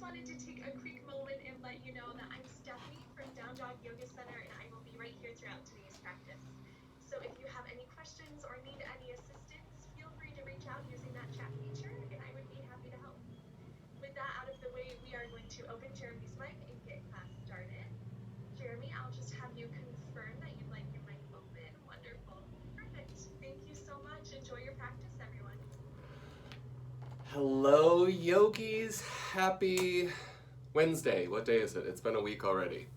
wanted to take a quick moment and let you know that I'm Stephanie from Down Dog Yoga Center, and I will be right here throughout today's practice. So if you have any questions or need any assistance, feel free to reach out using that chat feature, and I would be happy to help. With that out of the way, we are going to open Jeremy's mic and get class started. Jeremy, I'll just have you confirm that you'd like your mic open. Wonderful. Perfect. Thank you so much. Enjoy your practice, everyone. Hello, yogis. Happy Wednesday. What day is it? It's been a week already.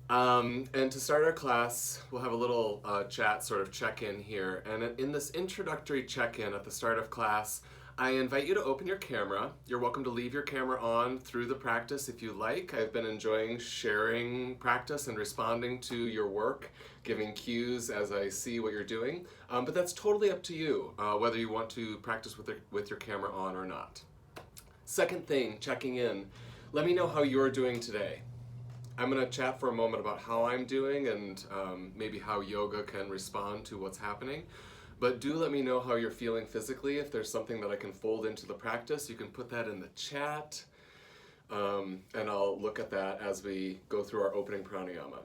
And to start our class, we'll have a little chat sort of check-in here. And in this introductory check-in at the start of class, I invite you to open your camera. You're welcome to leave your camera on through the practice if you like. I've been enjoying sharing practice and responding to your work, giving cues as I see what you're doing. But that's totally up to you, whether you want to practice with your camera on or not. Second thing, checking in. Let me know how you're doing today. I'm going to chat for a moment about how I'm doing and maybe how yoga can respond to what's happening. But do let me know how you're feeling physically. If there's something that I can fold into the practice, you can put that in the chat. And I'll look at that as we go through our opening pranayama.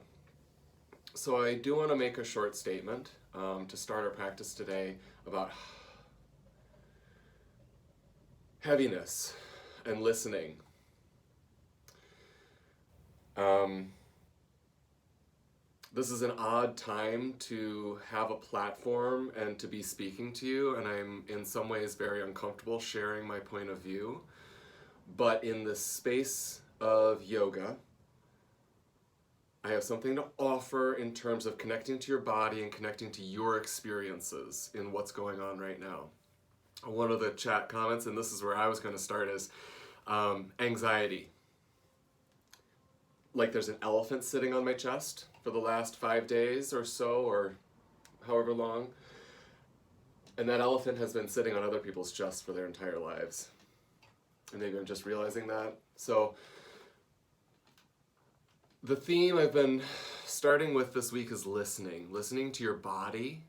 So I do want to make a short statement to start our practice today about heaviness and listening. This is an odd time to have a platform and to be speaking to you, and I'm in some ways very uncomfortable sharing my point of view. But in the space of yoga, I have something to offer in terms of connecting to your body and connecting to your experiences in what's going on right now. One of the chat comments, and this is where I was going to start, is anxiety. Like there's an elephant sitting on my chest for the last 5 days or so, or however long. And that elephant has been sitting on other people's chests for their entire lives. And maybe I'm just realizing that. So the theme I've been starting with this week is listening. Listening to your body.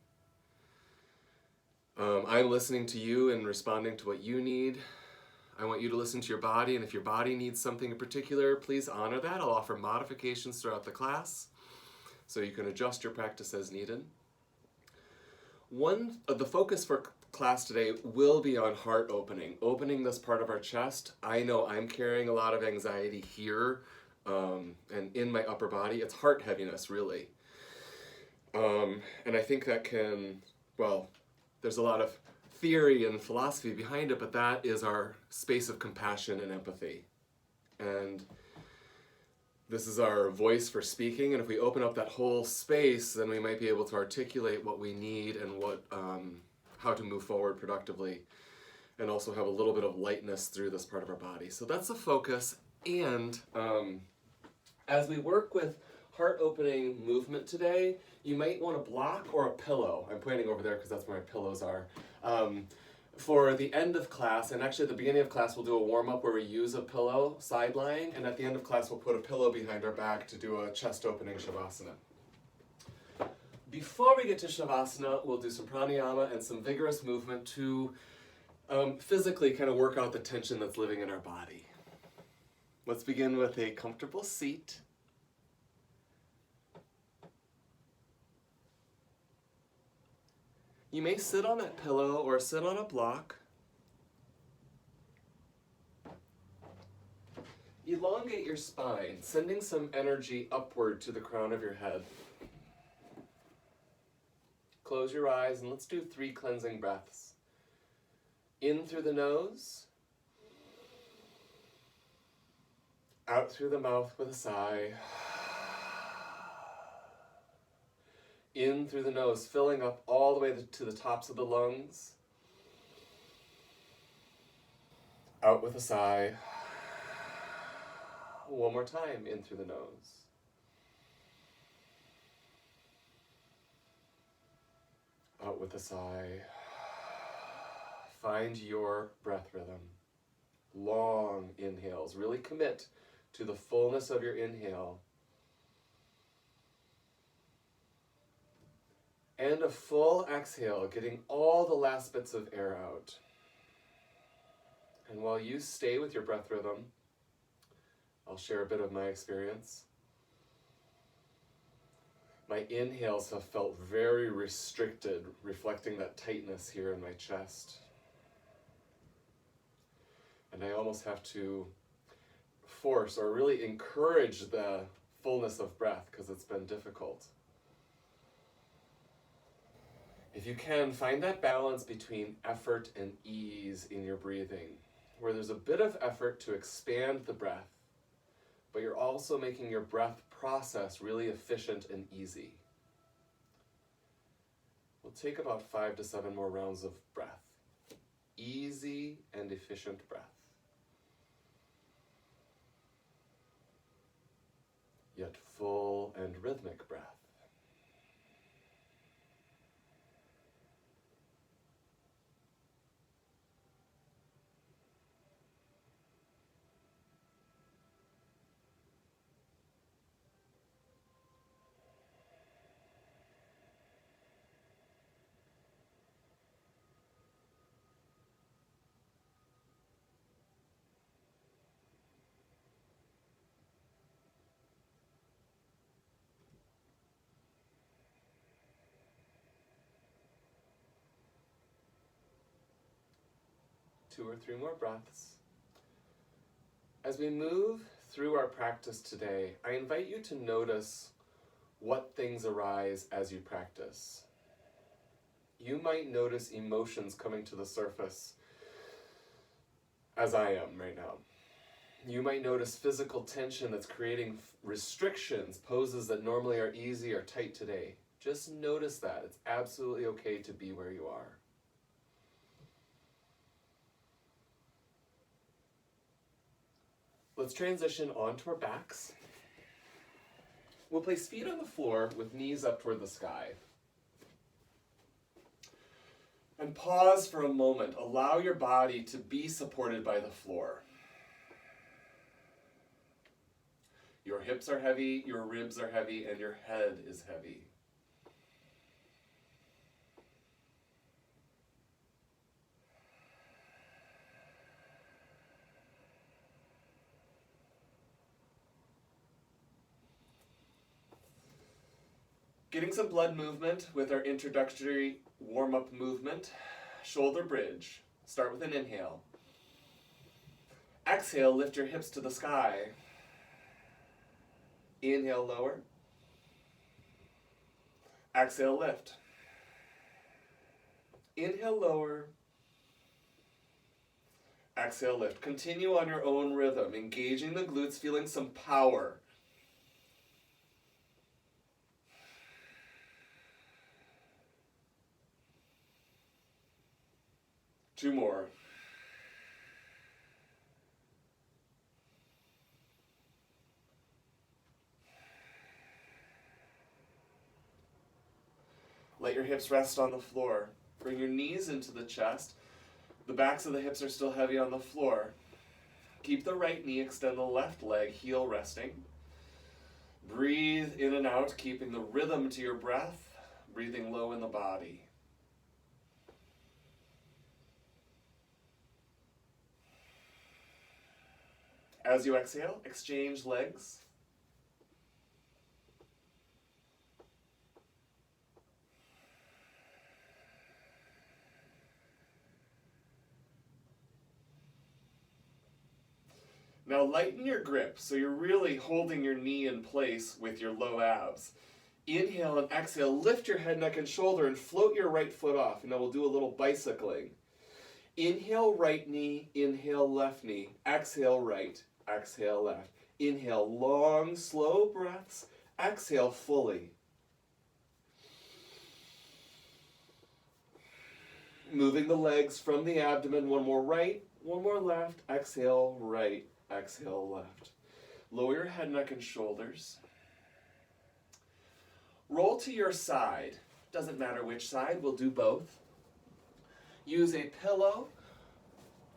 I'm listening to you and responding to what you need. I want you to listen to your body, and if your body needs something in particular, please honor that. I'll offer modifications throughout the class, so you can adjust your practice as needed. The focus for class today will be on heart opening this part of our chest. I know I'm carrying a lot of anxiety here and in my upper body. It's heart heaviness, really. And I think that there's a lot of theory and philosophy behind it, but that is our space of compassion and empathy. And this is our voice for speaking, and if we open up that whole space, then we might be able to articulate what we need and how to move forward productively, and also have a little bit of lightness through this part of our body. So that's the focus, and as we work with heart-opening movement today, you might want a block or a pillow. I'm pointing over there because that's where my pillows are. For the end of class, and actually at the beginning of class we'll do a warm-up where we use a pillow side lying, and at the end of class we'll put a pillow behind our back to do a chest opening shavasana. Before we get to shavasana, we'll do some pranayama and some vigorous movement to physically kind of work out the tension that's living in our body. Let's begin with a comfortable seat. You may sit on that pillow or sit on a block. Elongate your spine, sending some energy upward to the crown of your head. Close your eyes and let's do 3 cleansing breaths. In through the nose, out through the mouth with a sigh. In through the nose, filling up all the way to the tops of the lungs. Out with a sigh. One more time, in through the nose. Out with a sigh. Find your breath rhythm. Long inhales. Really commit to the fullness of your inhale. And a full exhale, getting all the last bits of air out. And while you stay with your breath rhythm, I'll share a bit of my experience. My inhales have felt very restricted, reflecting that tightness here in my chest. And I almost have to force or really encourage the fullness of breath because it's been difficult. If you can, find that balance between effort and ease in your breathing, where there's a bit of effort to expand the breath, but you're also making your breath process really efficient and easy. We'll take about 5 to 7 more rounds of breath. Easy and efficient breath. Yet full and rhythmic breath. Two or three more breaths. As we move through our practice today, I invite you to notice what things arise as you practice. You might notice emotions coming to the surface as I am right now. You might notice physical tension that's creating restrictions, poses that normally are easy or tight today. Just notice that. It's absolutely okay to be where you are. Let's transition onto our backs. We'll place feet on the floor with knees up toward the sky. And pause for a moment. Allow your body to be supported by the floor. Your hips are heavy, your ribs are heavy, and your head is heavy. Getting some blood movement with our introductory warm-up movement. Shoulder bridge. Start with an inhale. Exhale, lift your hips to the sky. Inhale, lower. Exhale, lift. Inhale, lower. Exhale, lift. Continue on your own rhythm, engaging the glutes, feeling some power. Two more. Let your hips rest on the floor. Bring your knees into the chest. The backs of the hips are still heavy on the floor. Keep the right knee, extend the left leg, heel resting. Breathe in and out, keeping the rhythm to your breath, breathing low in the body. As you exhale, exchange legs. Now lighten your grip, so you're really holding your knee in place with your low abs. Inhale and exhale, lift your head, neck, and shoulder, and float your right foot off. And now we'll do a little bicycling. Inhale, right knee, inhale, left knee. Exhale, right, exhale, left. Inhale, long, slow breaths. Exhale fully. Moving the legs from the abdomen, one more right, one more left. Exhale, right, exhale, left. Lower your head, neck, and shoulders. Roll to your side. Doesn't matter which side, we'll do both. Use a pillow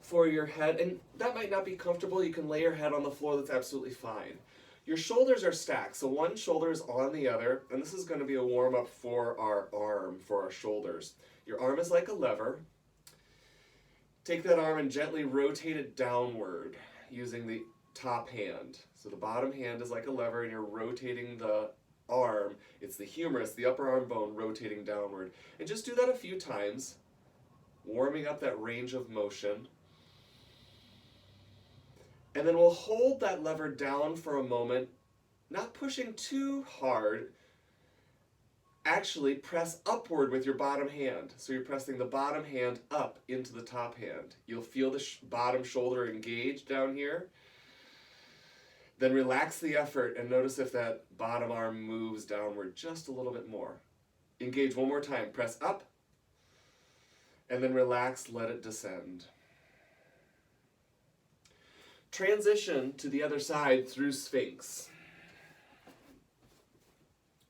for your head, and that might not be comfortable. You can lay your head on the floor, that's absolutely fine. Your shoulders are stacked, so one shoulder is on the other, and this is going to be a warm-up for our arm, for our shoulders. Your arm is like a lever. Take that arm and gently rotate it downward, using the top hand. So the bottom hand is like a lever and you're rotating the arm. It's the humerus, the upper arm bone, rotating downward. And just do that a few times, warming up that range of motion. And then we'll hold that lever down for a moment, not pushing too hard. Actually, press upward with your bottom hand. So you're pressing the bottom hand up into the top hand. You'll feel the bottom shoulder engaged down here. Then relax the effort and notice if that bottom arm moves downward just a little bit more. Engage one more time. Press up. And then relax, let it descend. Transition to the other side through Sphinx.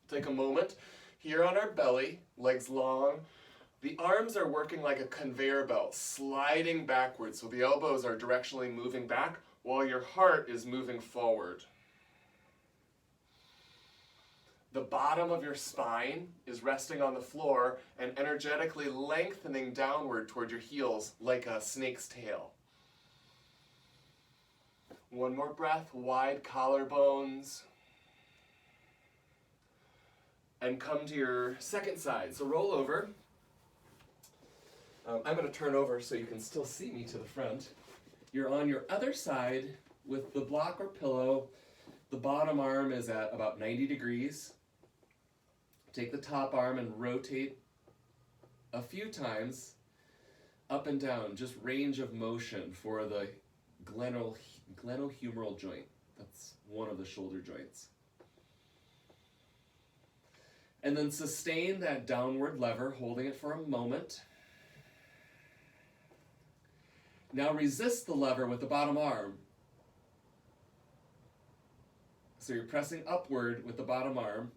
Take a moment. Here on our belly, legs long. The arms are working like a conveyor belt, sliding backwards. So the elbows are directionally moving back while your heart is moving forward. The bottom of your spine is resting on the floor and energetically lengthening downward toward your heels like a snake's tail. One more breath, wide collarbones. And come to your second side. So roll over. I'm going to turn over so you can still see me to the front. You're on your other side with the block or pillow. The bottom arm is at about 90 degrees. Take the top arm and rotate a few times up and down, just range of motion for the glenohumeral joint. That's one of the shoulder joints. And then sustain that downward lever, holding it for a moment. Now resist the lever with the bottom arm. So you're pressing upward with the bottom arm,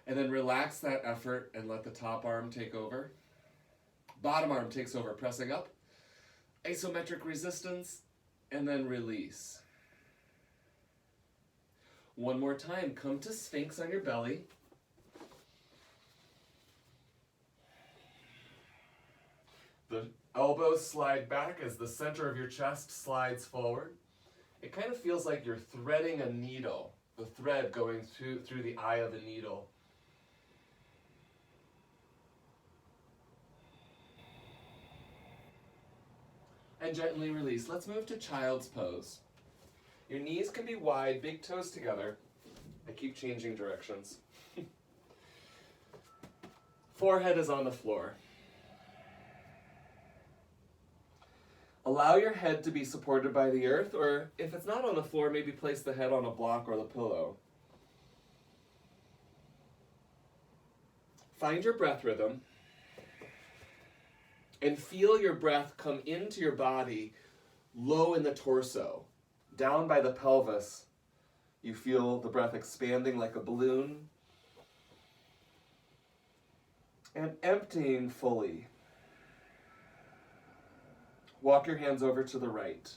and then relax that effort and let the top arm take over. Bottom arm takes over, pressing up. Isometric resistance, and then release. One more time, come to Sphinx on your belly. The elbows slide back as the center of your chest slides forward. It kind of feels like you're threading a needle, the thread going through the eye of a needle. And gently release. Let's move to child's pose. Your knees can be wide, big toes together. I keep changing directions. Forehead is on the floor. Allow your head to be supported by the earth, or if it's not on the floor, maybe place the head on a block or the pillow. Find your breath rhythm and feel your breath come into your body low in the torso. Down by the pelvis, you feel the breath expanding like a balloon and emptying fully. Walk your hands over to the right.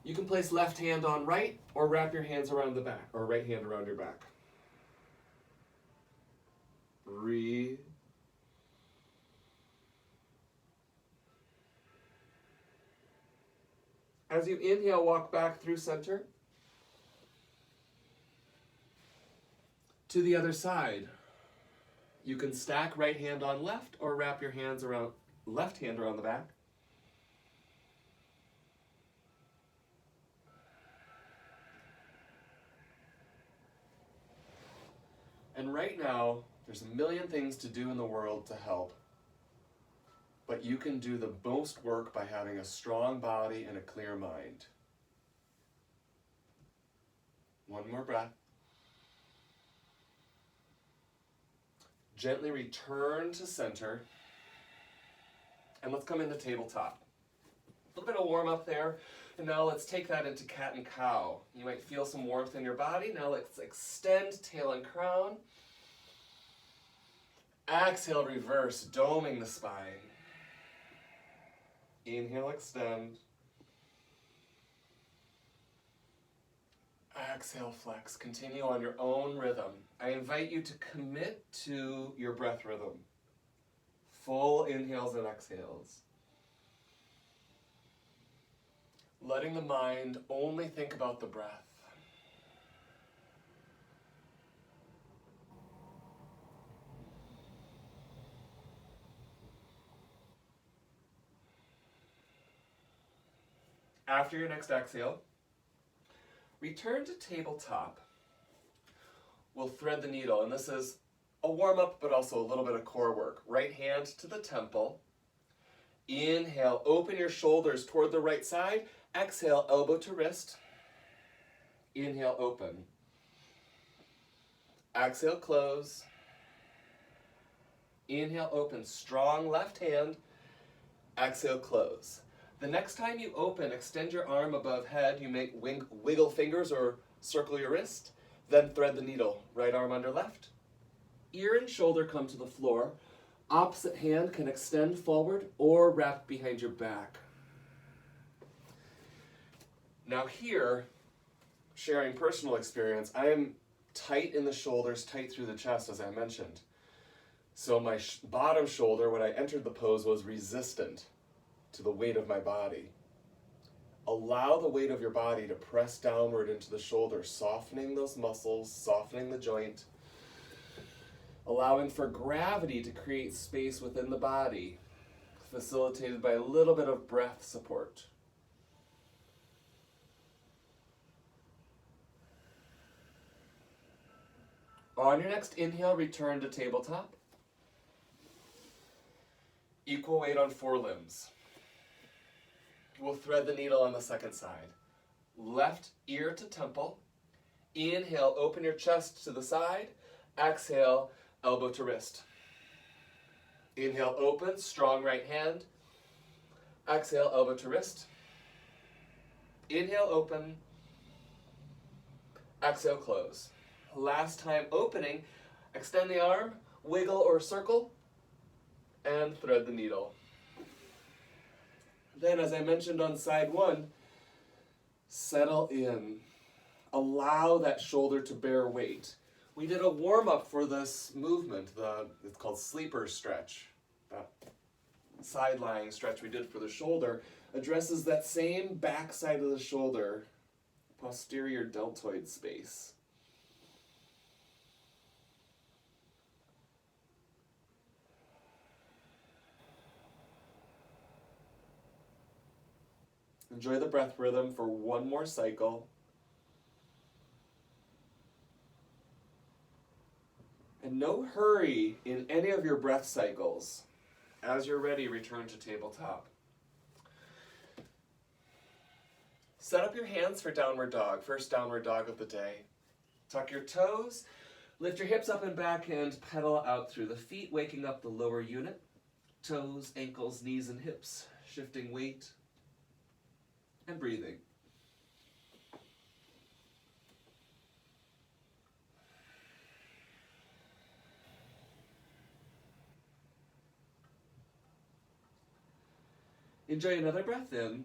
You can place left hand on right or wrap your hands around the back, or right hand around your back. Breathe. As you inhale, walk back through center. To the other side. You can stack right hand on left or wrap your hands around left hand around the back. And right now, there's a million things to do in the world to help. But you can do the most work by having a strong body and a clear mind. One more breath. Gently return to center. And let's come into tabletop. A little bit of warm up there. And now let's take that into cat and cow. You might feel some warmth in your body. Now let's extend tail and crown. Exhale, reverse, doming the spine. Inhale, extend. Exhale, flex. Continue on your own rhythm. I invite you to commit to your breath rhythm. Full inhales and exhales. letting the mind only think about the breath. After your next exhale, return to tabletop. We'll thread the needle, and this is a warm-up, but also a little bit of core work. Right hand to the temple. Inhale, open your shoulders toward the right side. Exhale, elbow to wrist. Inhale, open. Exhale, close. Inhale, open. Strong left hand. Exhale, close. The next time you open, extend your arm above head. You make wiggle fingers or circle your wrist. Then thread the needle. Right arm under left. Ear and shoulder come to the floor. Opposite hand can extend forward or wrap behind your back. Now here, sharing personal experience, I am tight in the shoulders, tight through the chest, as I mentioned. So my bottom shoulder, when I entered the pose, was resistant to the weight of my body. Allow the weight of your body to press downward into the shoulder, softening those muscles, softening the joint, allowing for gravity to create space within the body, facilitated by a little bit of breath support. On your next inhale, return to tabletop. Equal weight on forelimbs. We'll thread the needle on the second side. Left ear to temple. Inhale, open your chest to the side. Exhale, elbow to wrist. Inhale, open, strong right hand. Exhale, elbow to wrist. Inhale, open. Exhale, close. Last time opening, extend the arm, wiggle or circle, and thread the needle. Then, as I mentioned on side one, settle in. Allow that shoulder to bear weight. We did a warm-up for this movement, it's called sleeper stretch. That side-lying stretch we did for the shoulder addresses that same back side of the shoulder, posterior deltoid space. Enjoy the breath rhythm for one more cycle. And no hurry in any of your breath cycles. As you're ready, return to tabletop. Set up your hands for downward dog, first downward dog of the day. Tuck your toes, lift your hips up and back and pedal out through the feet, waking up the lower unit. Toes, ankles, knees, and hips, shifting weight and breathing. Enjoy another breath in.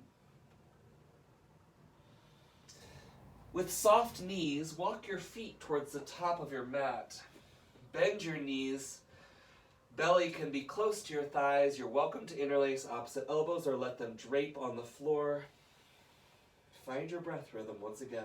With soft knees, walk your feet towards the top of your mat. Bend your knees. Belly can be close to your thighs. You're welcome to interlace opposite elbows or let them drape on the floor. Find your breath rhythm once again.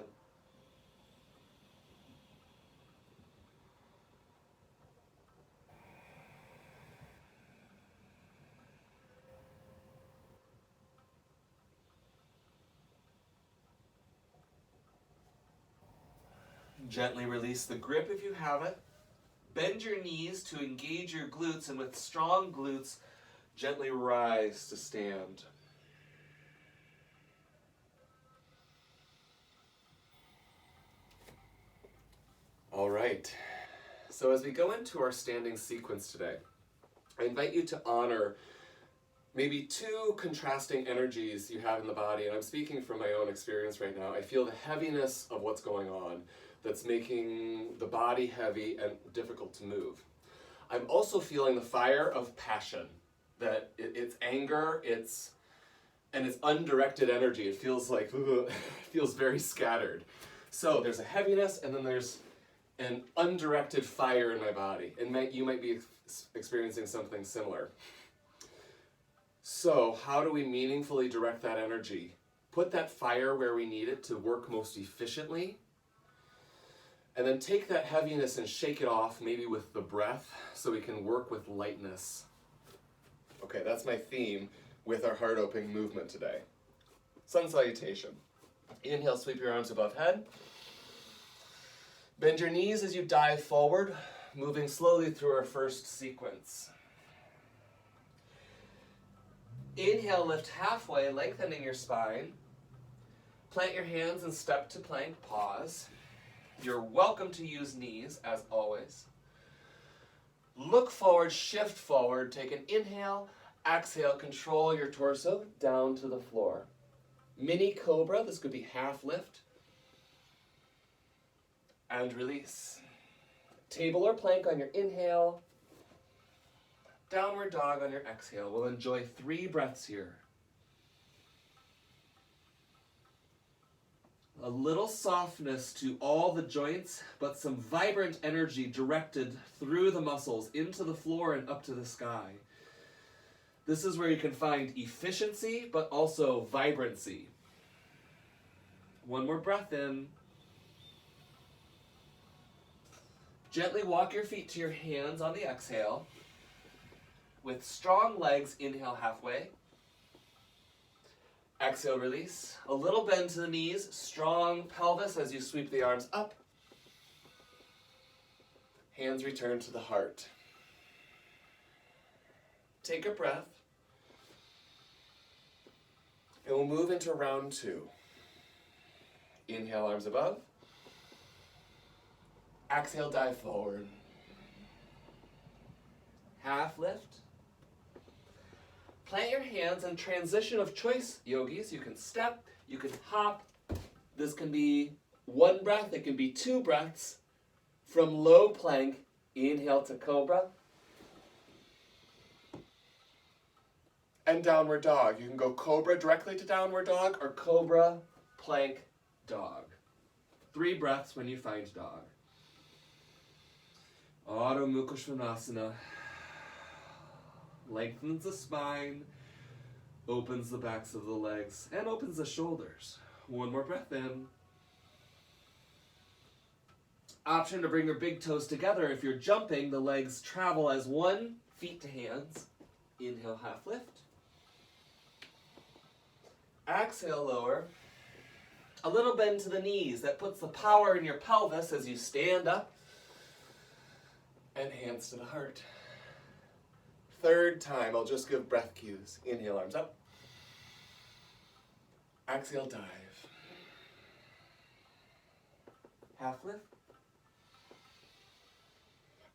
Gently release the grip if you have it. Bend your knees to engage your glutes, and with strong glutes, gently rise to stand. All right, so as we go into our standing sequence today, I invite you to honor maybe two contrasting energies you have in the body, and I'm speaking from my own experience right now. I feel the heaviness of what's going on that's making the body heavy and difficult to move. I'm also feeling the fire of passion, that it's anger, it's undirected energy. It feels like, it feels very scattered. So there's a heaviness, and then there's an undirected fire in my body, and you might be experiencing something similar. So how do we meaningfully direct that energy Put that fire where we need it to work most efficiently. And then take that heaviness and shake it off, maybe with the breath, so we can work with lightness. Okay, that's my theme with our heart opening movement today. Sun salutation. Inhale, sweep your arms above head. Bend your knees as you dive forward, moving slowly through our first sequence. Inhale, lift halfway, lengthening your spine. Plant your hands and step to plank, pause. You're welcome to use knees, as always. Look forward, shift forward, take an inhale, exhale, control your torso down to the floor. Mini cobra, this could be half lift. And release. Table or plank on your inhale. Downward dog on your exhale. We'll enjoy 3 breaths here. A little softness to all the joints, but some vibrant energy directed through the muscles, into the floor and up to the sky. This is where you can find efficiency, but also vibrancy. One more breath in. Gently walk your feet to your hands on the exhale. With strong legs, inhale halfway. Exhale, release. A little bend to the knees, strong pelvis as you sweep the arms up. Hands return to the heart. Take a breath. And we'll move into round 2. Inhale, arms above. Exhale, dive forward. Half lift. Plant your hands and transition of choice, yogis. You can step, you can hop. This can be 1 breath, it can be 2 breaths. From low plank, inhale to cobra. And downward dog. You can go cobra directly to downward dog or cobra, plank, dog. 3 breaths when you find dog. Adho Mukha Svanasana. Lengthens the spine, opens the backs of the legs, and opens the shoulders. 1 more breath in. Option to bring your big toes together. If you're jumping, the legs travel as 1, feet to hands. Inhale, half lift. Exhale, lower. A little bend to the knees. That puts the power in your pelvis as you stand up. And hands to the heart. 3rd time, I'll just give breath cues. Inhale, arms up. Exhale, dive. Half lift.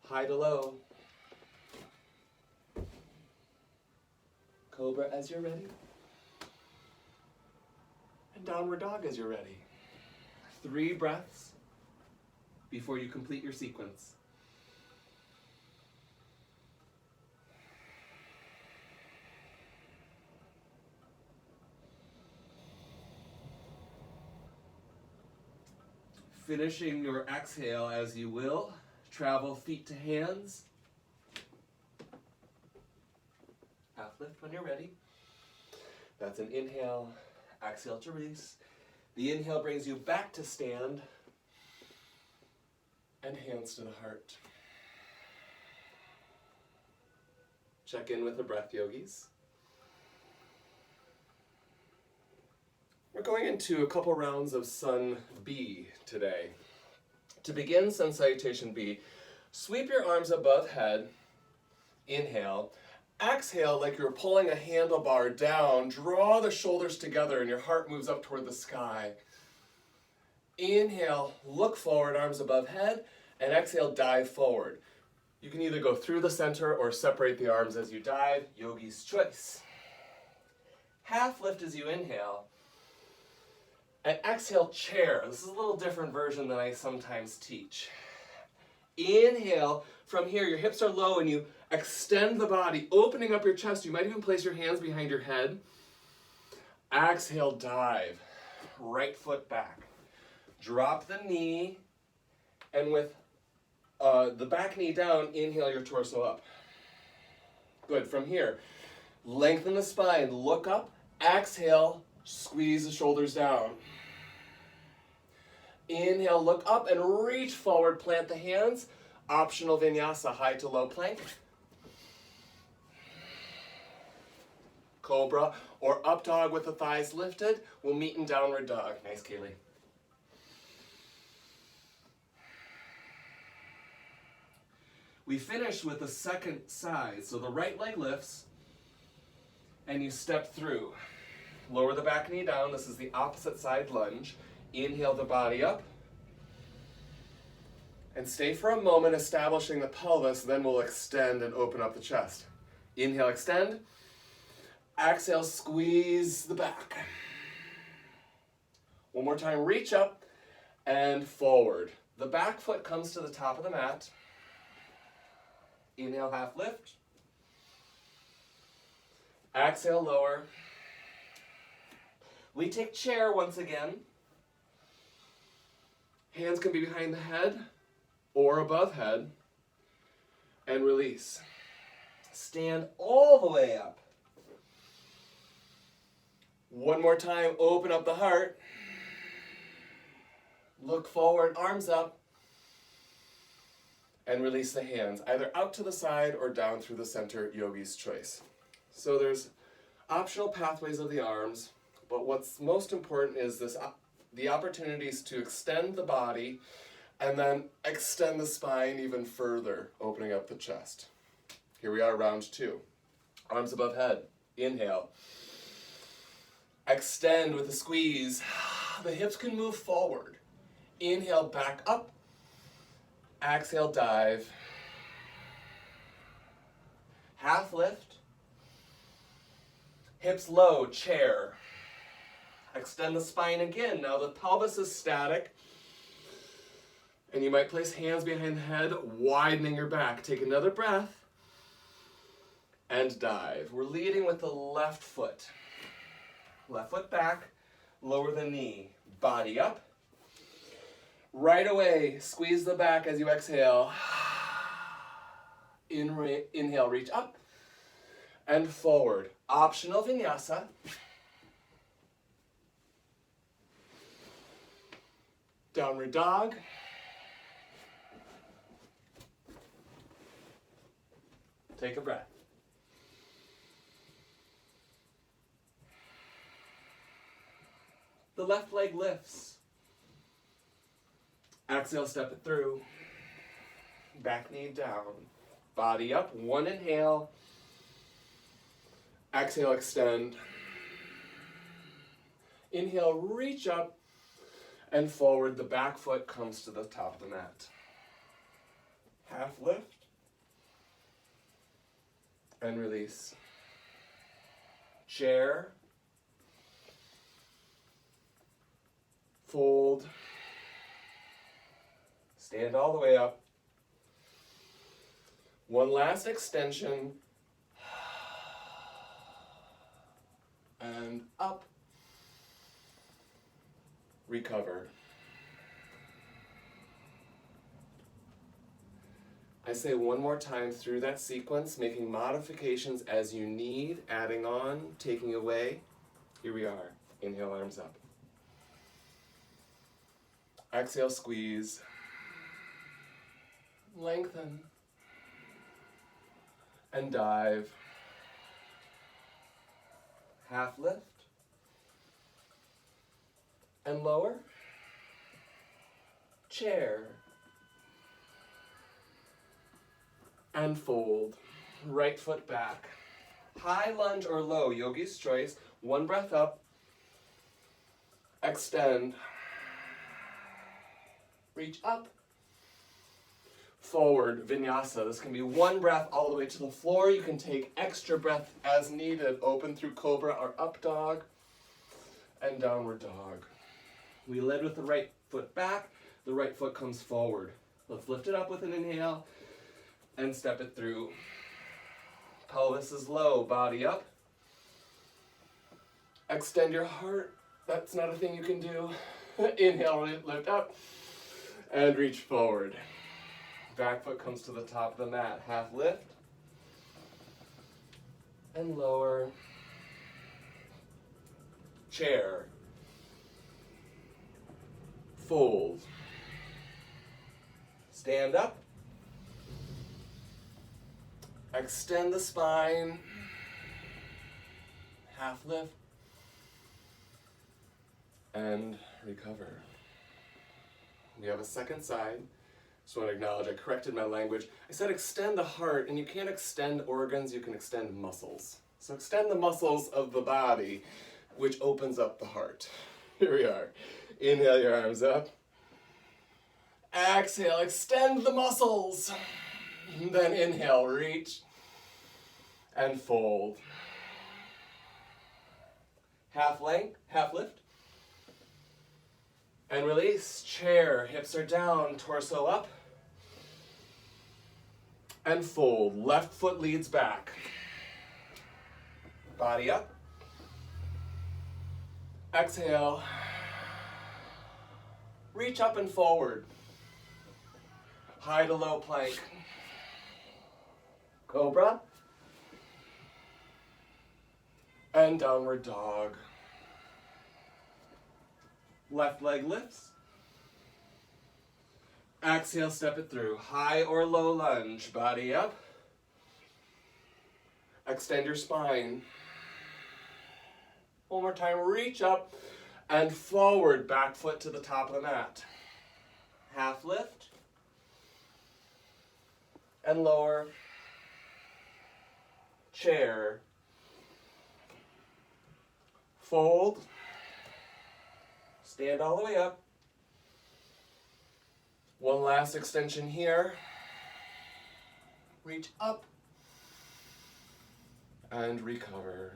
High to low. Cobra as you're ready. And downward dog as you're ready. 3 breaths before you complete your sequence. Finishing your exhale as you will. Travel feet to hands. Half lift when you're ready. That's an inhale. Exhale to release. The inhale brings you back to stand. And hands to the heart. Check in with the breath, yogis. We're going into a couple rounds of Sun B today. To begin Sun Salutation B, sweep your arms above head. Inhale. Exhale like you're pulling a handlebar down. Draw the shoulders together and your heart moves up toward the sky. Inhale, look forward, arms above head, and exhale, dive forward. You can either go through the center or separate the arms as you dive, yogi's choice. Half lift as you inhale. And exhale, chair. This is a little different version than I sometimes teach. Inhale, from here, your hips are low and you extend the body, opening up your chest. You might even place your hands behind your head. Exhale, dive. Right foot back. Drop the knee, and with the back knee down, inhale your torso up. Good, from here, lengthen the spine, look up, exhale, Squeeze the shoulders down. Inhale, look up and reach forward, plant the hands. Optional vinyasa, high to low plank. Cobra or up dog with the thighs lifted. We'll meet in downward dog. Nice, Kaylee. We finish with the second side. So the right leg lifts and you step through. Lower the back knee down. This is the opposite side lunge. Inhale the body up. And stay for a moment establishing the pelvis, then we'll extend and open up the chest. Inhale, extend. Exhale, squeeze the back. One more time, reach up and forward. The back foot comes to the top of the mat. Inhale, half lift. Exhale, lower. We take chair once again. Hands can be behind the head or above head, and release. Stand all the way up. One more time, open up the heart. Look forward, arms up, and release the hands, either out to the side or down through the center, yogi's choice. So there's optional pathways of the arms, but what's most important is the opportunities to extend the body and then extend the spine even further, opening up the chest. Here we are, round 2. Arms above head. Inhale. Extend with a squeeze. The hips can move forward. Inhale, back up. Exhale, dive. Half lift. Hips low, chair. Extend the spine again. Now the pelvis is static. And you might place hands behind the head, widening your back. Take another breath and dive. We're leading with the left foot. Left foot back, lower the knee, body up. Right away, squeeze the back as you exhale. Inhale, reach up and forward. Optional vinyasa. Downward dog. Take a breath. The left leg lifts. Exhale, step it through. Back knee down. Body up. One inhale. Exhale, extend. Inhale, reach up and forward. The back foot comes to the top of the mat. Half lift. And release. Chair. Fold. Stand all the way up. One last extension. And up. Recover. I say one more time through that sequence, making modifications as you need, adding on, taking away. Here we are. Inhale, arms up. Exhale, squeeze. Lengthen. And dive. Half lift. And lower. Chair. And fold. Right foot back. High lunge or low, yogi's choice. One breath up. Extend. Reach up. Forward, vinyasa. This can be one breath all the way to the floor. You can take extra breath as needed. Open through cobra or up dog. And downward dog. We led with the right foot back. The right foot comes forward. Let's lift it up with an inhale. And step it through. Pelvis is low, body up. Extend your heart. That's not a thing you can do. Inhale, lift up. And reach forward. Back foot comes to the top of the mat. Half lift. And lower. chair, fold, stand up, extend the spine, half lift, and recover. We have a second side. Just want to acknowledge I corrected my language. I said extend the heart, and you can't extend organs, you can extend muscles. So extend the muscles of the body, which opens up the heart. Here we are. Inhale your arms up. Exhale, extend the muscles. Then inhale, reach and fold. Half length, half lift. And release, chair, hips are down, torso up. And fold, left foot leads back. Body up. Exhale. Reach up and forward. High to low plank. Cobra. And downward dog. Left leg lifts. Exhale, step it through. High or low lunge. Body up. Extend your spine. One more time, reach up and forward, back foot to the top of the mat. Half lift. And lower. Chair. Fold. Stand all the way up. One last extension here. Reach up. And recover.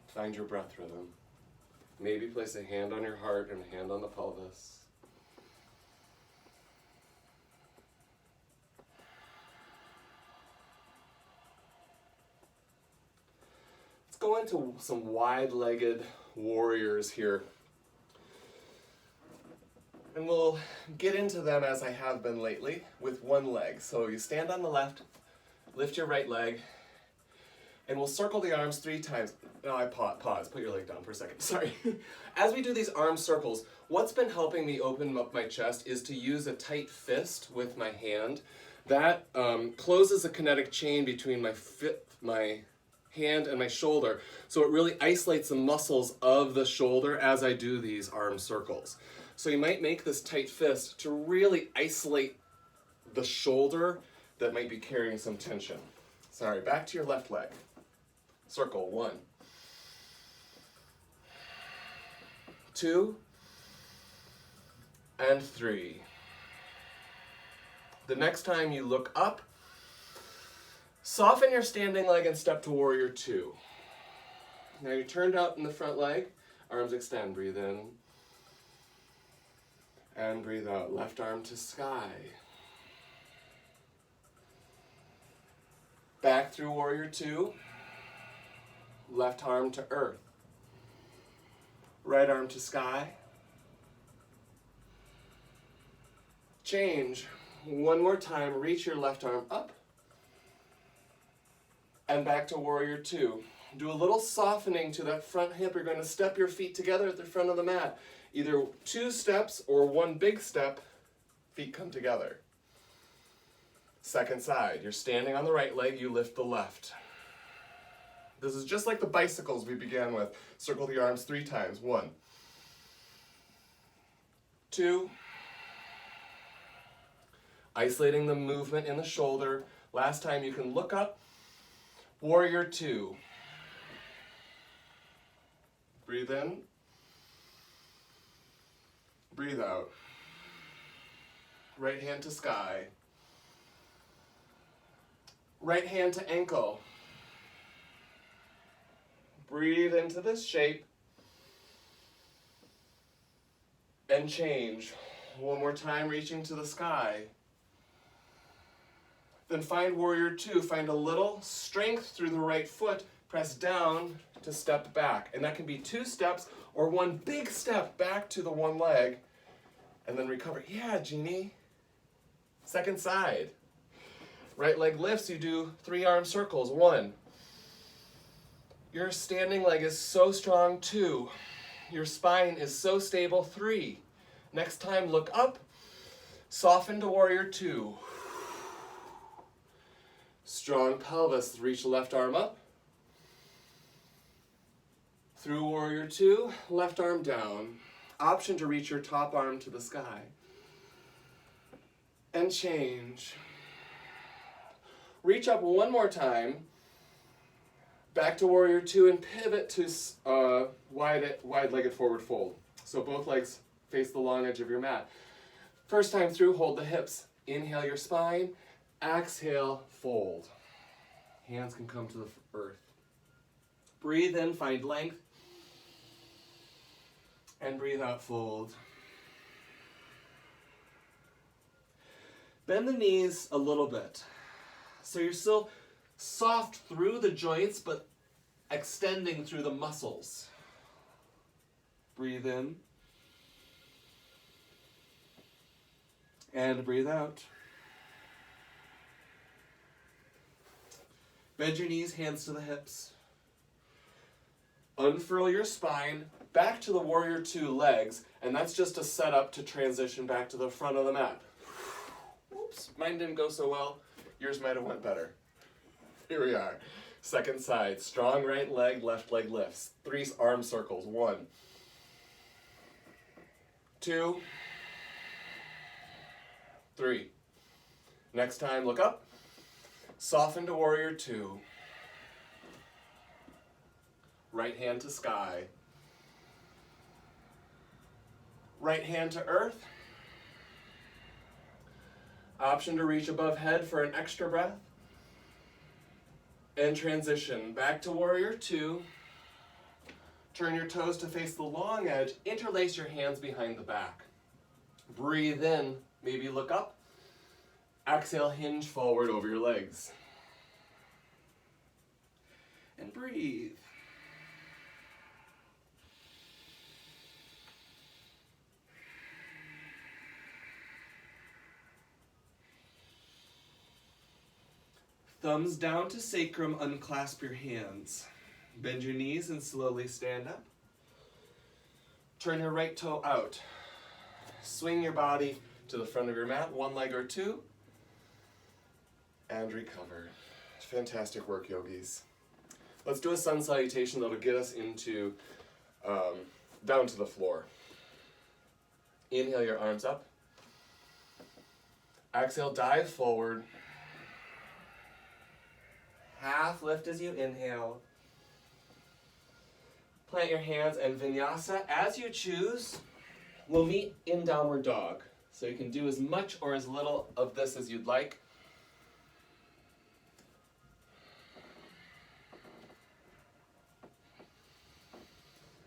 Find your breath rhythm. Maybe place a hand on your heart and a hand on the pelvis. Let's go into some wide-legged warriors here. And we'll get into them as I have been lately with one leg. So you stand on the left, lift your right leg, and we'll circle the arms 3 times. No, I pause. Put your leg down for a second. Sorry. As we do these arm circles, what's been helping me open up my chest is to use a tight fist with my hand. That closes a kinetic chain between my hand and my shoulder, so it really isolates the muscles of the shoulder as I do these arm circles. So you might make this tight fist to really isolate the shoulder that might be carrying some tension. Sorry, back to your left leg. Circle, 1, 2, and 3. The next time you look up, soften your standing leg and step to warrior 2. Now you're turned out in the front leg, arms extend, breathe in, and breathe out. Left arm to sky. Back through warrior 2. Left arm to earth. Right arm to sky. Change. One more time, reach your left arm up. And back to warrior 2. Do a little softening to that front hip. You're going to step your feet together at the front of the mat. Either 2 steps or 1 big step, feet come together. Second side, you're standing on the right leg, you lift the left. This is just like the bicycles we began with. Circle the arms 3 times. 1, 2. Isolating the movement in the shoulder. Last time you can look up. Warrior 2. Breathe in. Breathe out. Right hand to sky. Right hand to ankle. Breathe into this shape. And change. One more time, reaching to the sky. Then find warrior 2. Find a little strength through the right foot. Press down to step back. And that can be 2 steps or 1 big step back to the 1 leg. And then recover. Yeah, Jeannie. Second side. Right leg lifts. You do 3 arm circles. 1, Your standing leg is so strong, 2. Your spine is so stable, 3. Next time, look up, soften to warrior 2. Strong pelvis, reach left arm up. Through warrior 2, left arm down. Option to reach your top arm to the sky. And change. Reach up one more time. Back to warrior 2 and pivot to wide-legged forward fold. So both legs face the long edge of your mat. First time through, hold the hips. Inhale your spine. Exhale, fold. Hands can come to the earth. Breathe in, find length. And breathe out, fold. Bend the knees a little bit. So you're still soft through the joints, but extending through the muscles. Breathe in. And breathe out. Bend your knees, hands to the hips. Unfurl your spine, back to the warrior 2 legs, and that's just a setup to transition back to the front of the mat. Oops, mine didn't go so well. Yours might have went better. Here we are. Second side, strong right leg, left leg lifts. 3 arm circles, 1, 2, 3. Next time, look up. Soften to warrior 2. Right hand to sky. Right hand to earth. Option to reach above head for an extra breath. And transition back to warrior 2. Turn your toes to face the long edge. Interlace your hands behind the back. Breathe in, maybe look up. Exhale, hinge forward over your legs. And breathe. Thumbs down to sacrum, unclasp your hands. Bend your knees and slowly stand up. Turn your right toe out. Swing your body to the front of your mat, 1 leg or 2. And recover. Fantastic work, yogis. Let's do a sun salutation that'll get us into down to the floor. Inhale your arms up. Exhale, dive forward. Half lift as you inhale. Plant your hands and vinyasa as you choose. We'll meet in downward dog. So you can do as much or as little of this as you'd like.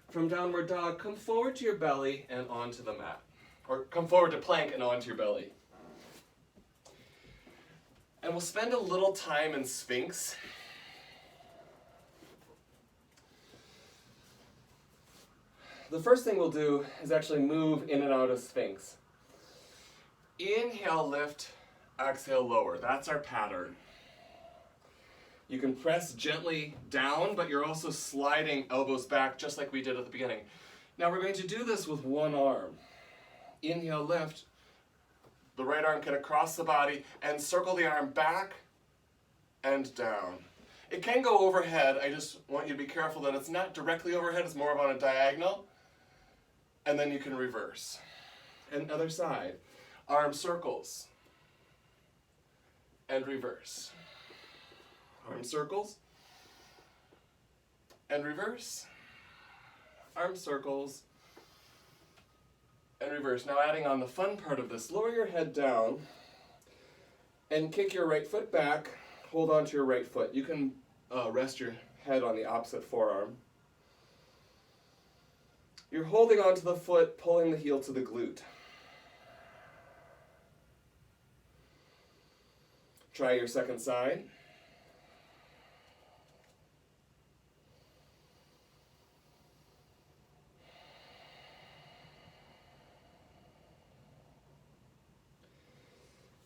From downward dog, come forward to your belly and onto the mat. Or come forward to plank and onto your belly. And we'll spend a little time in Sphinx. The first thing we'll do is actually move in and out of Sphinx. Inhale, lift, exhale, lower. That's our pattern. You can press gently down, but you're also sliding elbows back just like we did at the beginning. Now we're going to do this with one arm. Inhale, lift. The right arm can across the body and circle the arm back and down. It can go overhead. I just want you to be careful that it's not directly overhead, it's more of on a diagonal. And then you can reverse. And other side. Arm circles. And reverse. Arm circles. And reverse. Arm circles. And reverse. Now adding on the fun part of this, lower your head down and kick your right foot back. Hold on to your right foot. You can rest your head on the opposite forearm. You're holding onto the foot, pulling the heel to the glute. Try your second side.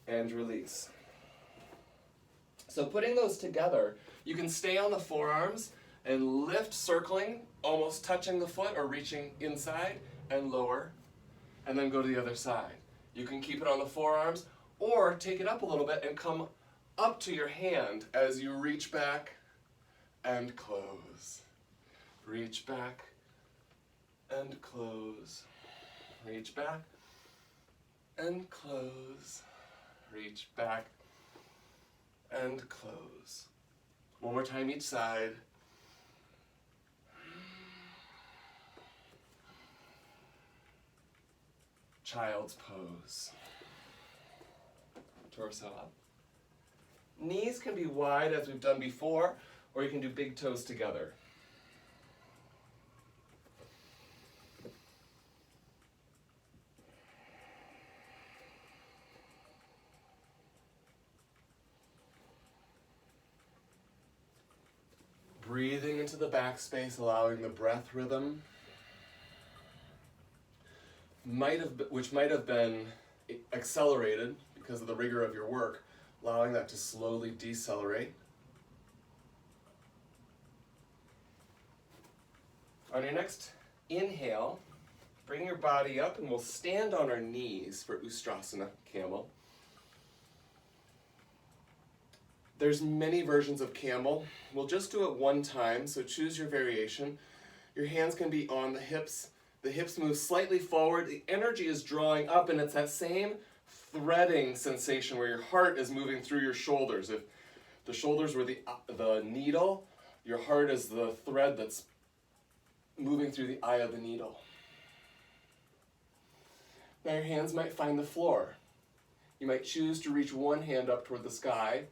And release. So putting those together, you can stay on the forearms and lift, circling, almost touching the foot or reaching inside, and lower, and then go to the other side. You can keep it on the forearms or take it up a little bit and come up to your hand as you reach back and close. Reach back and close. Reach back and close. Reach back and close. One more time each side. Child's pose. Torso up. Knees can be wide as we've done before, or you can do big toes together. Breathing into the back space, allowing the breath rhythm, which might have been accelerated because of the rigor of your work, allowing that to slowly decelerate. On your next inhale, bring your body up and we'll stand on our knees for Ustrasana, camel. There's many versions of camel. We'll just do it one time, so choose your variation. Your hands can be on the hips. The hips move slightly forward. The energy is drawing up, and it's that same threading sensation where your heart is moving through your shoulders. If the shoulders were the needle, your heart is the thread that's moving through the eye of the needle. Now your hands might find the floor. You might choose to reach one hand up toward the sky.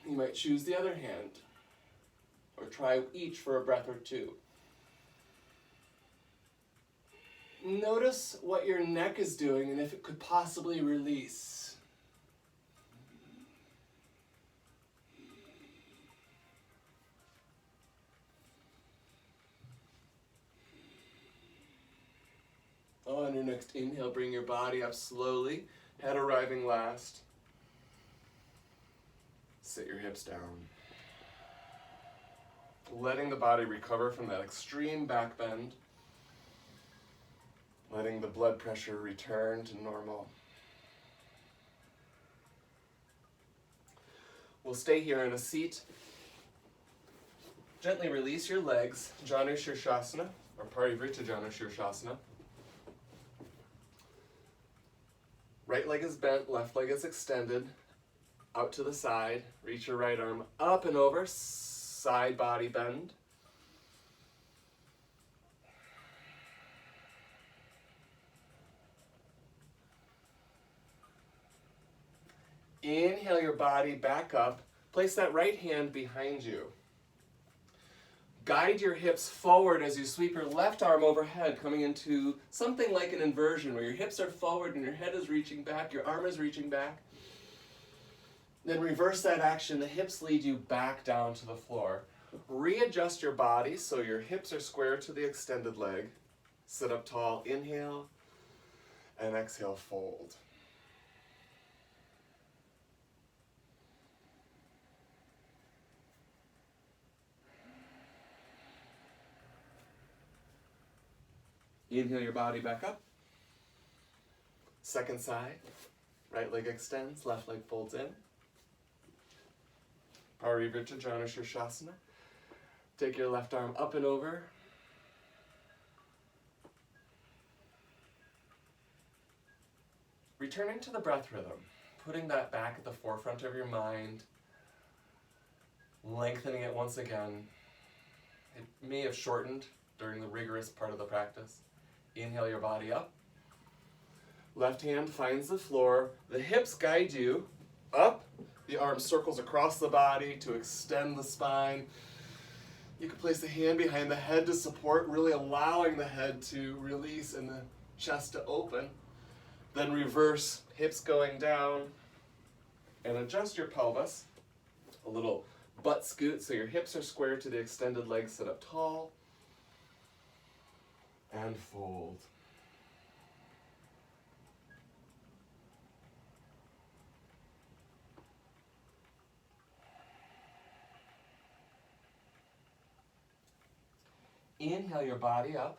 You might choose the other hand, or try each for a breath or two. Notice what your neck is doing and if it could possibly release. On your next inhale, bring your body up slowly, head arriving last. Sit your hips down. Letting the body recover from that extreme back bend. Letting the blood pressure return to normal. We'll stay here in a seat. Gently release your legs, Janu Shirshasana, or Parivrtta Janu Shirshasana. Right leg is bent, left leg is extended. Out to the side, reach your right arm up and over, side body bend. Inhale your body back up, place that right hand behind you. Guide your hips forward as you sweep your left arm overhead, coming into something like an inversion where your hips are forward and your head is reaching back, your arm is reaching back. Then reverse that action, the hips lead you back down to the floor. Readjust your body so your hips are square to the extended leg. Sit up tall, inhale, and exhale, fold. Inhale your body back up. Second side, right leg extends, left leg folds in. Parivrtta Janu Shirshasana. Take your left arm up and over. Returning to the breath rhythm, putting that back at the forefront of your mind, lengthening it once again. It may have shortened during the rigorous part of the practice. Inhale your body up. Left hand finds the floor. The hips guide you up. The arm circles across the body to extend the spine. You can place the hand behind the head to support, really allowing the head to release and the chest to open. Then reverse, hips going down, and adjust your pelvis. A little butt scoot so your hips are square to the extended legs, sit up tall, and fold. Inhale your body up.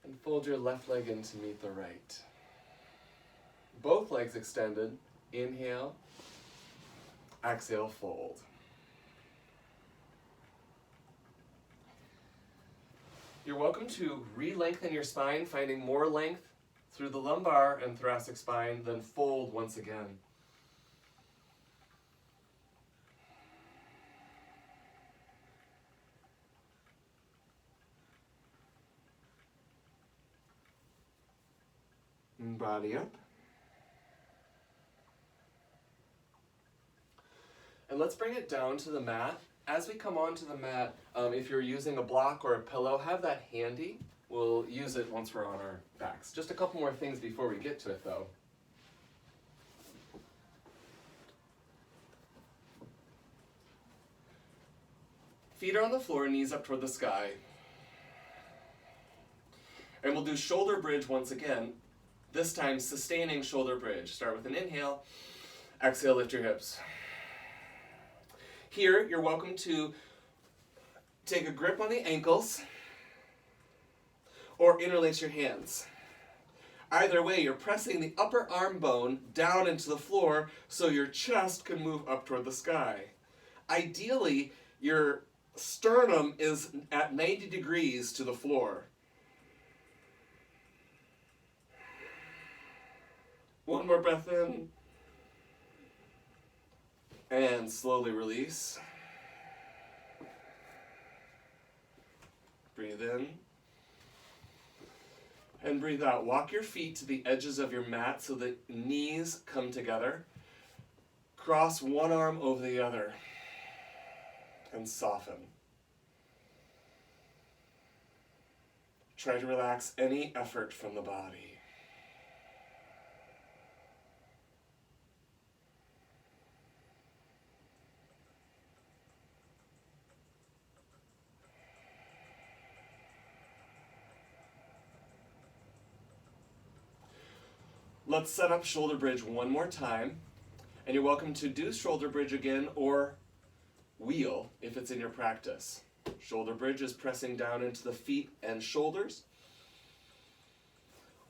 And fold your left leg in to meet the right. Both legs extended. Inhale. Exhale, fold. You're welcome to re-lengthen your spine, finding more length through the lumbar and thoracic spine, then fold once again. And body up. And let's bring it down to the mat. As we come onto the mat, if you're using a block or a pillow, have that handy. We'll use it once we're on our backs. Just a couple more things before we get to it though. Feet are on the floor, knees up toward the sky. And we'll do shoulder bridge once again. This time sustaining shoulder bridge. Start with an inhale. Exhale, lift your hips. Here, you're welcome to take a grip on the ankles or interlace your hands. Either way, you're pressing the upper arm bone down into the floor so your chest can move up toward the sky. Ideally, your sternum is at 90 degrees to the floor. One more breath in. And slowly release. Breathe in. And breathe out. Walk your feet to the edges of your mat so the knees come together. Cross one arm over the other. And soften. Try to relax any effort from the body. Let's set up shoulder bridge one more time. And you're welcome to do shoulder bridge again or wheel if it's in your practice. Shoulder bridge is pressing down into the feet and shoulders.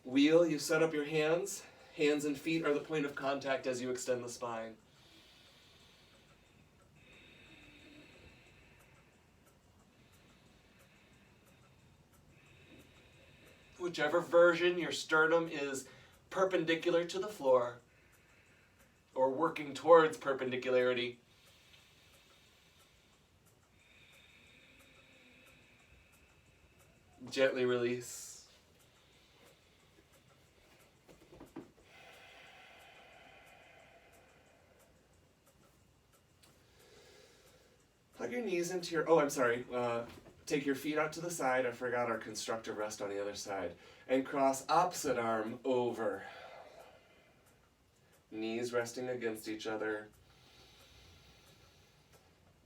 Wheel, you set up your hands. Hands and feet are the point of contact as you extend the spine. Whichever version, your sternum is perpendicular to the floor or working towards perpendicularity. Gently release. Hug your knees into your, take your feet out to the side. I forgot our constructive rest on the other side. And cross opposite arm over. Knees resting against each other.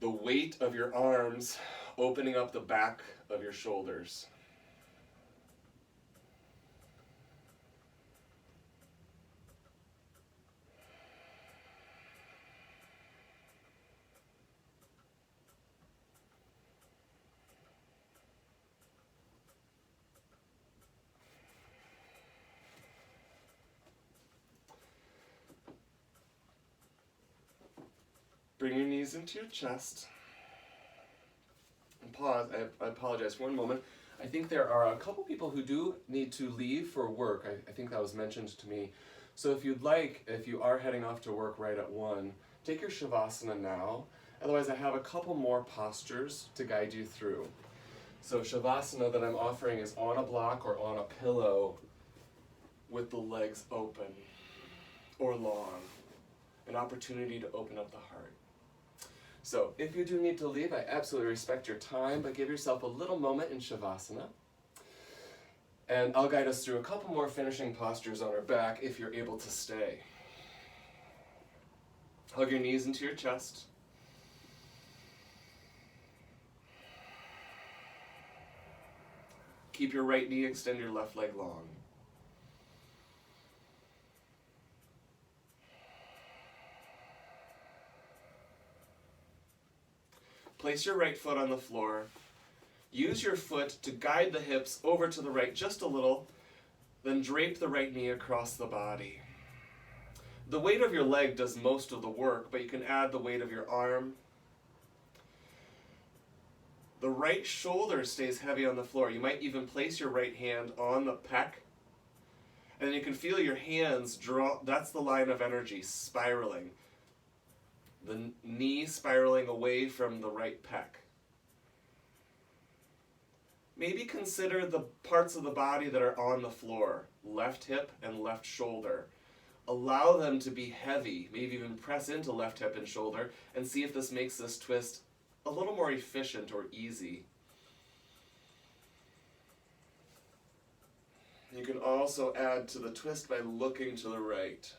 The weight of your arms opening up the back of your shoulders. Bring your knees into your chest. And pause. I apologize. One moment. I think there are a couple people who do need to leave for work. I think that was mentioned to me. So if you'd like, if you are heading off to work right at 1, take your Shavasana now. Otherwise, I have a couple more postures to guide you through. So Shavasana that I'm offering is on a block or on a pillow with the legs open or long. An opportunity to open up the heart. So if you do need to leave, I absolutely respect your time, but give yourself a little moment in Shavasana. And I'll guide us through a couple more finishing postures on our back if you're able to stay. Hug your knees into your chest. Keep your right knee, extend your left leg long. Place your right foot on the floor. Use your foot to guide the hips over to the right just a little, then drape the right knee across the body. The weight of your leg does most of the work, but you can add the weight of your arm. The right shoulder stays heavy on the floor. You might even place your right hand on the pec, and then you can feel your hands draw. That's the line of energy, spiraling. The knee spiraling away from the right pec. Maybe consider the parts of the body that are on the floor, left hip and left shoulder. Allow them to be heavy, maybe even press into left hip and shoulder, and see if this makes this twist a little more efficient or easy. You can also add to the twist by looking to the right.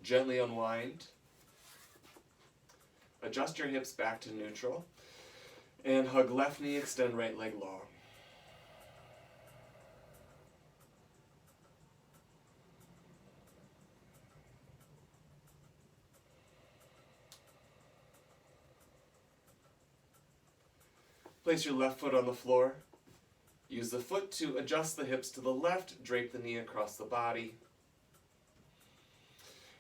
Gently unwind. Adjust your hips back to neutral. And hug left knee, extend right leg long. Place your left foot on the floor. Use the foot to adjust the hips to the left, drape the knee across the body.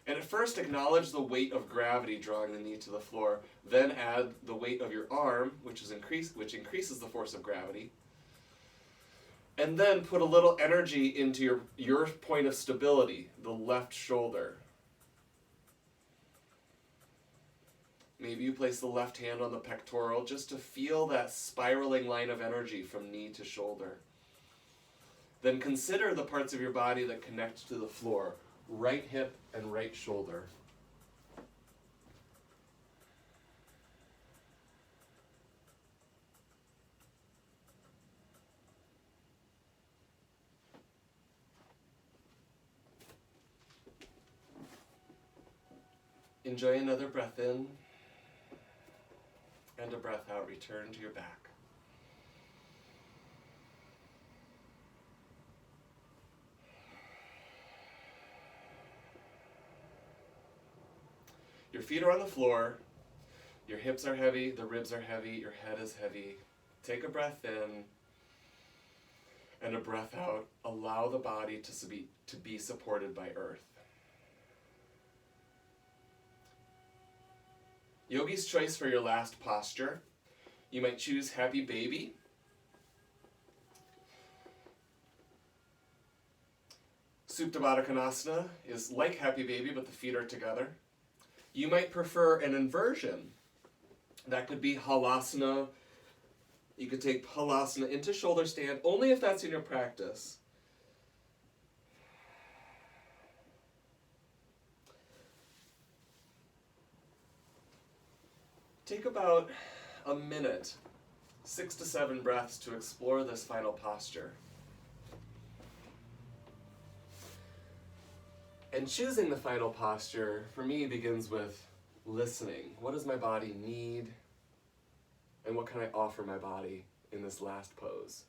And at first acknowledge the weight of gravity drawing the knee to the floor. Then add the weight of your arm, which increases the force of gravity. And then put a little energy into your point of stability, the left shoulder. Maybe you place the left hand on the pectoral just to feel that spiraling line of energy from knee to shoulder. Then consider the parts of your body that connect to the floor, right hip and right shoulder. Enjoy another breath in. And a breath out, return to your back. Your feet are on the floor, your hips are heavy, the ribs are heavy, your head is heavy. Take a breath in and a breath out. Allow the body to be supported by earth. Yogi's choice for your last posture. You might choose Happy Baby. Supta Baddha Konasana is like Happy Baby, but the feet are together. You might prefer an inversion. That could be Halasana. You could take Halasana into shoulder stand, only if that's in your practice. Take about a minute, 6 to 7 breaths to explore this final posture. And choosing the final posture, for me, begins with listening. What does my body need? And what can I offer my body in this last pose?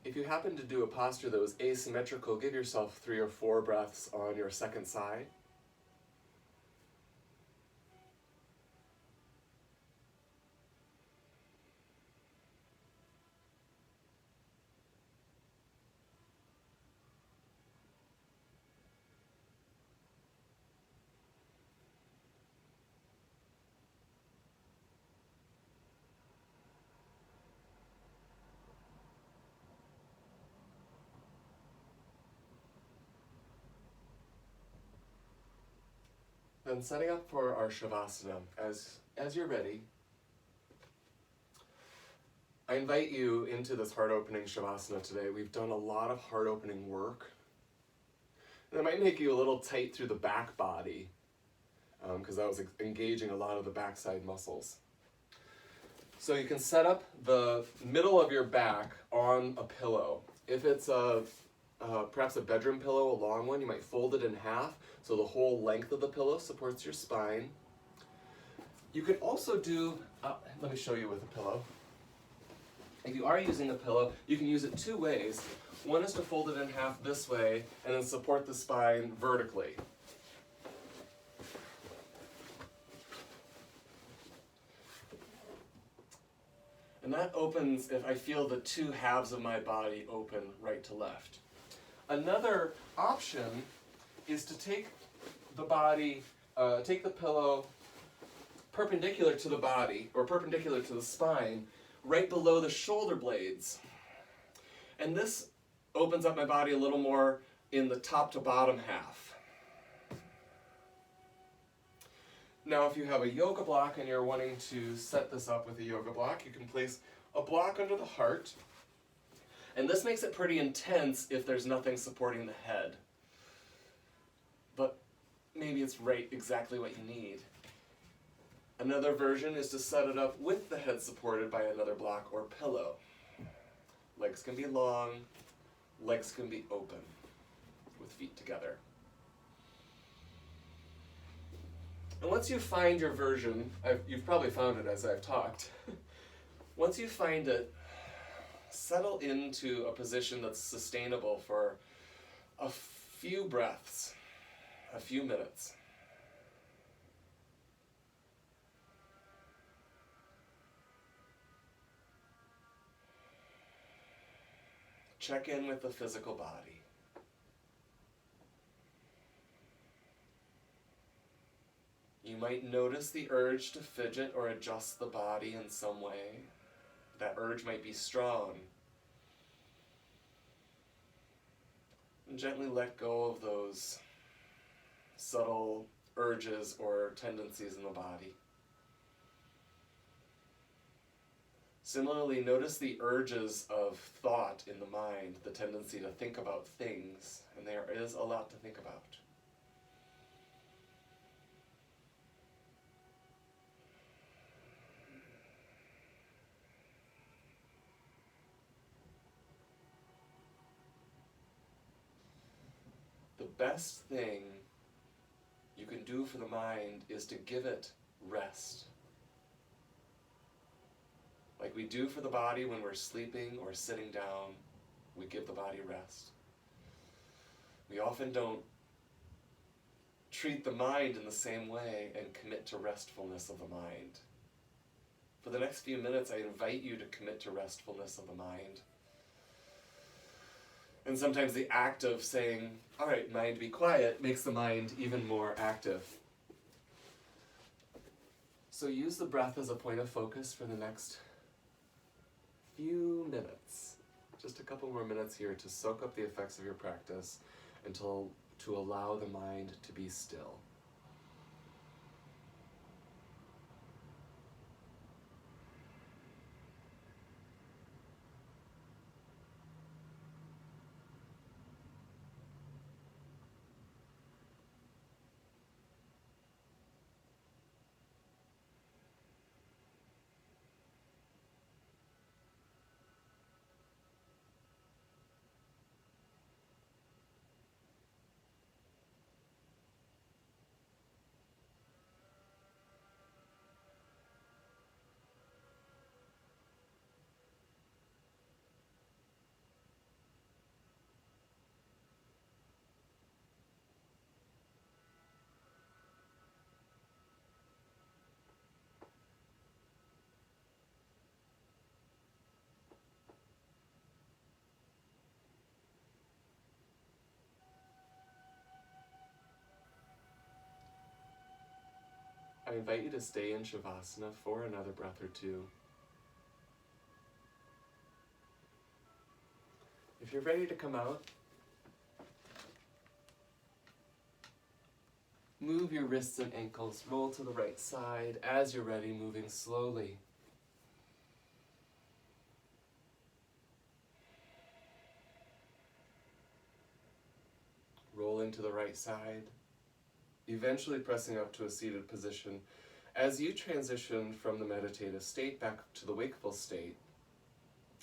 If you happen to do a posture that was asymmetrical, give yourself 3 or 4 breaths on your second side. Then setting up for our Shavasana, as you're ready, I invite you into this heart-opening Shavasana today. We've done a lot of heart-opening work. And it might make you a little tight through the back body, because that was engaging a lot of the backside muscles. So you can set up the middle of your back on a pillow. If it's perhaps a bedroom pillow, a long one, you might fold it in half so the whole length of the pillow supports your spine. You could also do, let me show you with a pillow. If you are using a pillow, you can use it two ways. One is to fold it in half this way and then support the spine vertically. And that opens if I feel the two halves of my body open right to left. Another option is to take the body, take the pillow perpendicular to the body, or perpendicular to the spine, right below the shoulder blades. And this opens up my body a little more in the top to bottom half. Now if you have a yoga block and you're wanting to set this up with a yoga block, you can place a block under the heart. And this makes it pretty intense if there's nothing supporting the head. But maybe it's right exactly what you need. Another version is to set it up with the head supported by another block or pillow. Legs can be long, legs can be open, with feet together. And once you find your version, you've probably found it as I've talked, once you find it, settle into a position that's sustainable for a few breaths, a few minutes. Check in with the physical body. You might notice the urge to fidget or adjust the body in some way. That urge might be strong. And gently let go of those subtle urges or tendencies in the body. Similarly, notice the urges of thought in the mind, the tendency to think about things, and there is a lot to think about. The best thing you can do for the mind is to give it rest. Like we do for the body when we're sleeping or sitting down, we give the body rest. We often don't treat the mind in the same way and commit to restfulness of the mind. For the next few minutes, I invite you to commit to restfulness of the mind. And sometimes the act of saying, all right, mind, be quiet, makes the mind even more active. So use the breath as a point of focus for the next few minutes. Just a couple more minutes here to soak up the effects of your practice and to allow the mind to be still. I invite you to stay in Shavasana for another breath or two. If you're ready to come out, move your wrists and ankles, roll to the right side as you're ready, moving slowly. Rolling to the right side, eventually pressing up to a seated position. As you transition from the meditative state back to the wakeful state,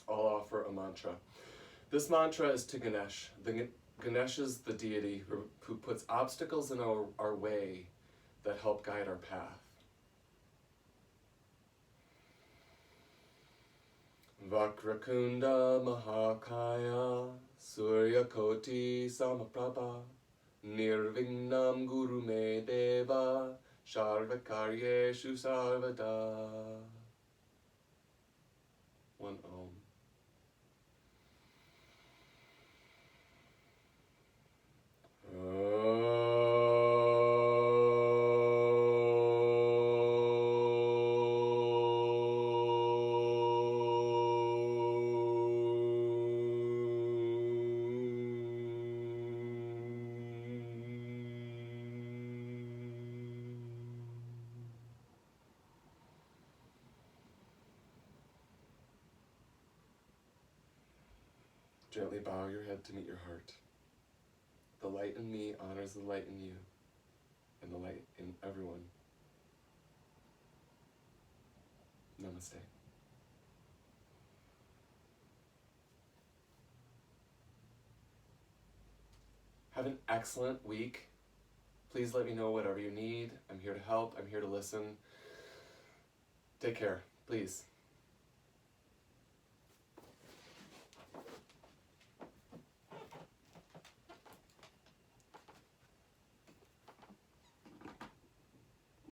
I'll offer a mantra. This mantra is to Ganesh. Ganesh is the deity who puts obstacles in our way that help guide our path. Vakrakunda Mahakaya Suryakoti Samaprabha Nirvignam Guru Me Deva Sharvakaryeshu Sarvada. One Om. Gently bow your head to meet your heart. The light in me honors the light in you and the light in everyone. Namaste. Have an excellent week. Please let me know whatever you need. I'm here to help. I'm here to listen. Take care, please.